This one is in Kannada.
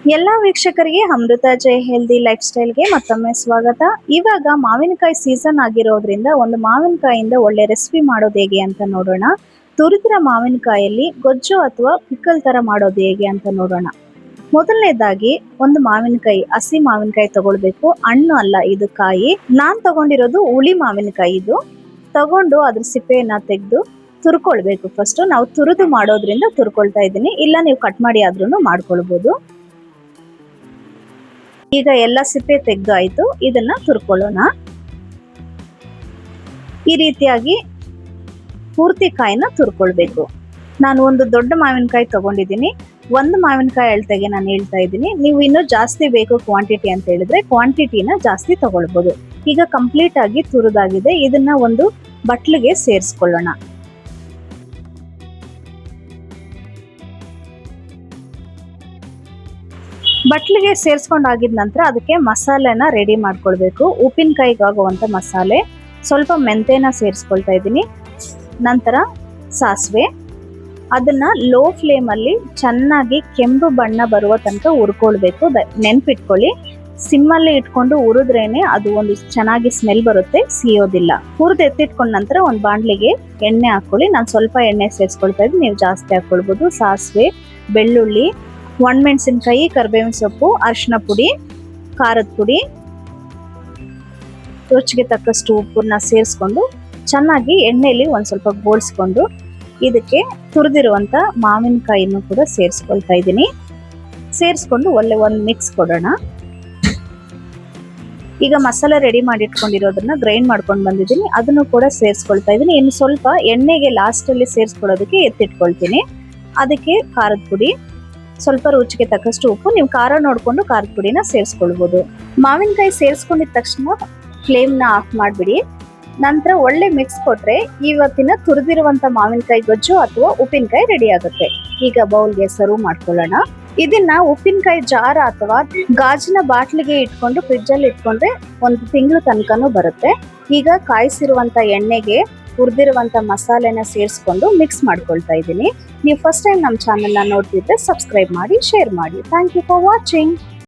ಎಲ್ಲಾ ವೀಕ್ಷಕರಿಗೆ ಅಮೃತ ಜೈ ಹೆಲ್ದಿ ಲೈಫ್ ಸ್ಟೈಲ್ಗೆ ಮತ್ತೊಮ್ಮೆ ಸ್ವಾಗತ. ಇವಾಗ ಮಾವಿನಕಾಯಿ ಸೀಸನ್ ಆಗಿರೋದ್ರಿಂದ ಒಂದು ಮಾವಿನಕಾಯಿಂದ ಒಳ್ಳೆ ರೆಸಿಪಿ ಮಾಡೋದು ಹೇಗೆ ಅಂತ ನೋಡೋಣ. ತುರಿದಿರೋ ಮಾವಿನಕಾಯಲ್ಲಿ ಗೊಜ್ಜು ಅಥವಾ ಪಿಕ್ಕಲ್ ತರ ಮಾಡೋದು ಹೇಗೆ ಅಂತ ನೋಡೋಣ. ಮೊದಲನೇದಾಗಿ ಒಂದು ಮಾವಿನಕಾಯಿ, ಹಸಿ ಮಾವಿನಕಾಯಿ ತಗೊಳ್ಬೇಕು. ಹಣ್ಣು ಅಲ್ಲ, ಇದು ಕಾಯಿ. ನಾನ್ ತಗೊಂಡಿರೋದು ಹುಳಿ ಮಾವಿನಕಾಯಿ. ಇದು ತಗೊಂಡು ಅದ್ರ ಸಿಪ್ಪೆಯನ್ನ ತೆಗೆದು ತುರ್ಕೊಳ್ಬೇಕು. ಫಸ್ಟ್ ನಾವು ತುರಿದು ಮಾಡೋದ್ರಿಂದ ತುರ್ಕೊಳ್ತಾ ಇದ್ದೀನಿ, ಇಲ್ಲ ನೀವು ಕಟ್ ಮಾಡಿ ಆದ್ರೂ ಮಾಡ್ಕೊಳ್ಬಹುದು. ಈಗ ಎಲ್ಲ ಸಿಪ್ಪೆ ತೆಗೆದು ಆಯ್ತು, ಇದನ್ನ ತುರ್ಕೊಳ್ಳೋಣ. ಈ ರೀತಿಯಾಗಿ ಪೂರ್ತಿ ಕಾಯಿನ ತುರ್ಕೊಳ್ಬೇಕು. ನಾನು ಒಂದು ದೊಡ್ಡ ಮಾವಿನಕಾಯಿ ತಗೊಂಡಿದ್ದೀನಿ. ಒಂದು ಮಾವಿನಕಾಯಿ ಅಳತೆಗೆ ನಾನು ಹೇಳ್ತಾ ಇದ್ದೀನಿ. ನೀವು ಇನ್ನೂ ಜಾಸ್ತಿ ಬೇಕು ಕ್ವಾಂಟಿಟಿ ಅಂತ ಹೇಳಿದ್ರೆ ಕ್ವಾಂಟಿಟಿನ ಜಾಸ್ತಿ ತಗೊಳ್ಬಹುದು. ಈಗ ಕಂಪ್ಲೀಟ್ ಆಗಿ ತುರಿದಾಗಿದೆ. ಇದನ್ನ ಒಂದು ಬಟ್ಲಿಗೆ ಸೇರಿಸ್ಕೊಳ್ಳೋಣ. ಬಟ್ಲಿಗೆ ಸೇರಿಸ್ಕೊಂಡಾಗಿದ ನಂತರ ಅದಕ್ಕೆ ಮಸಾಲೆನ ರೆಡಿ ಮಾಡ್ಕೊಳ್ಬೇಕು. ಉಪ್ಪಿನಕಾಯಿಗೆ ಆಗುವಂಥ ಮಸಾಲೆ, ಸ್ವಲ್ಪ ಮೆಂತೆನ ಸೇರಿಸ್ಕೊಳ್ತಾ ಇದ್ದೀನಿ. ನಂತರ ಸಾಸಿವೆ, ಅದನ್ನ ಲೋ ಫ್ಲೇಮಲ್ಲಿ ಚೆನ್ನಾಗಿ ಕೆಂಪು ಬಣ್ಣ ಬರುವ ತನಕ ಹುರ್ಕೊಳ್ಬೇಕು. ನೆನ್ಪಿಟ್ಕೊಳ್ಳಿ, ಸಿಮ್ಮಲ್ಲಿ ಇಟ್ಕೊಂಡು ಹುರಿದ್ರೇನೆ ಅದು ಒಂದು ಚೆನ್ನಾಗಿ ಸ್ಮೆಲ್ ಬರುತ್ತೆ, ಸಿಯೋದಿಲ್ಲ. ಹುರಿದು ಎತ್ತಿಟ್ಕೊಂಡ ನಂತರ ಒಂದು ಬಾಣಲಿಗೆ ಎಣ್ಣೆ ಹಾಕೊಳ್ಳಿ. ನಾನು ಸ್ವಲ್ಪ ಎಣ್ಣೆ ಸೇರಿಸ್ಕೊಳ್ತಾ ಇದ್ದೀನಿ, ನೀವು ಜಾಸ್ತಿ ಹಾಕೊಳ್ಬೋದು. ಸಾಸಿವೆ, ಬೆಳ್ಳುಳ್ಳಿ, ಒಣಮೆಣಸಿನಕಾಯಿ, ಕರಿಬೇವಿನ ಸೊಪ್ಪು, ಅರಿಶಿನ ಪುಡಿ, ಖಾರದ ಪುಡಿ, ರುಚಿಗೆ ತಕ್ಕಷ್ಟು ಉಪ್ಪನ್ನ ಸೇರಿಸ್ಕೊಂಡು ಚೆನ್ನಾಗಿ ಎಣ್ಣೆಯಲ್ಲಿ ಒಂದು ಸ್ವಲ್ಪ ಗೋಳಿಸ್ಕೊಂಡು ಇದಕ್ಕೆ ತುರಿದಿರುವಂಥ ಮಾವಿನಕಾಯಿನೂ ಕೂಡ ಸೇರಿಸ್ಕೊಳ್ತಾ ಇದ್ದೀನಿ. ಸೇರಿಸ್ಕೊಂಡು ಒಳ್ಳೆ ಒಂದು ಮಿಕ್ಸ್ ಕೊಡೋಣ. ಈಗ ಮಸಾಲೆ ರೆಡಿ ಮಾಡಿ ಇಟ್ಕೊಂಡಿರೋದನ್ನ ಗ್ರೈಂಡ್ ಮಾಡ್ಕೊಂಡು ಬಂದಿದ್ದೀನಿ, ಅದನ್ನು ಕೂಡ ಸೇರಿಸ್ಕೊಳ್ತಾ ಇದ್ದೀನಿ. ಇನ್ನು ಸ್ವಲ್ಪ ಎಣ್ಣೆಗೆ ಲಾಸ್ಟಲ್ಲಿ ಸೇರಿಸ್ಕೊಳ್ಳೋದಕ್ಕೆ ಎತ್ತಿಟ್ಕೊಳ್ತೀನಿ. ಅದಕ್ಕೆ ಖಾರದ ಪುಡಿ, ಸ್ವಲ್ಪ ರುಚಿಗೆ ತಕ್ಕಷ್ಟು ಉಪ್ಪು, ನೀವು ಖಾರ ನೋಡಿಕೊಂಡು ಖಾರದ ಪುಡಿನ ಸೇರಿಸ್ಕೊಳ್ಬೋದು. ಮಾವಿನಕಾಯಿ ಸೇರಿಸ್ಕೊಂಡಿದ ತಕ್ಷಣ ಫ್ಲೇಮ್ನ ಆಫ್ ಮಾಡಿಬಿಡಿ. ನಂತರ ಒಳ್ಳೆ ಮಿಕ್ಸ್ ಕೊಟ್ರೆ ಇವತ್ತಿನ ತುರಿದಿರುವಂಥ ಮಾವಿನಕಾಯಿ ಗೊಜ್ಜು ಅಥವಾ ಉಪ್ಪಿನಕಾಯಿ ರೆಡಿ ಆಗುತ್ತೆ. ಈಗ ಬೌಲ್ಗೆ ಸರ್ವ್ ಮಾಡ್ಕೊಳ್ಳೋಣ. ಇದನ್ನ ಉಪ್ಪಿನಕಾಯಿ ಜಾರ ಅಥವಾ ಗಾಜಿನ ಬಾಟ್ಲಿಗೆ ಇಟ್ಕೊಂಡು ಫ್ರಿಡ್ಜಲ್ಲಿ ಇಟ್ಕೊಂಡ್ರೆ ಒಂದು ತಿಂಗಳು ತನಕನೂ ಬರುತ್ತೆ. ಈಗ ಕಾಯಿಸಿರುವಂಥ ಎಣ್ಣೆಗೆ ಹುರಿದಿರುವಂಥ ಮಸಾಲೆನ ಸೇರಿಸ್ಕೊಂಡು ಮಿಕ್ಸ್ ಮಾಡ್ಕೊಳ್ತಾ ಇದ್ದೀನಿ. ನೀವು ಫಸ್ಟ್ ಟೈಮ್ ನಮ್ಮ ಚಾನೆಲ್ನ ನೋಡ್ತಿದ್ರೆ ಸಬ್ಸ್ಕ್ರೈಬ್ ಮಾಡಿ, ಶೇರ್ ಮಾಡಿ. Thank you for watching.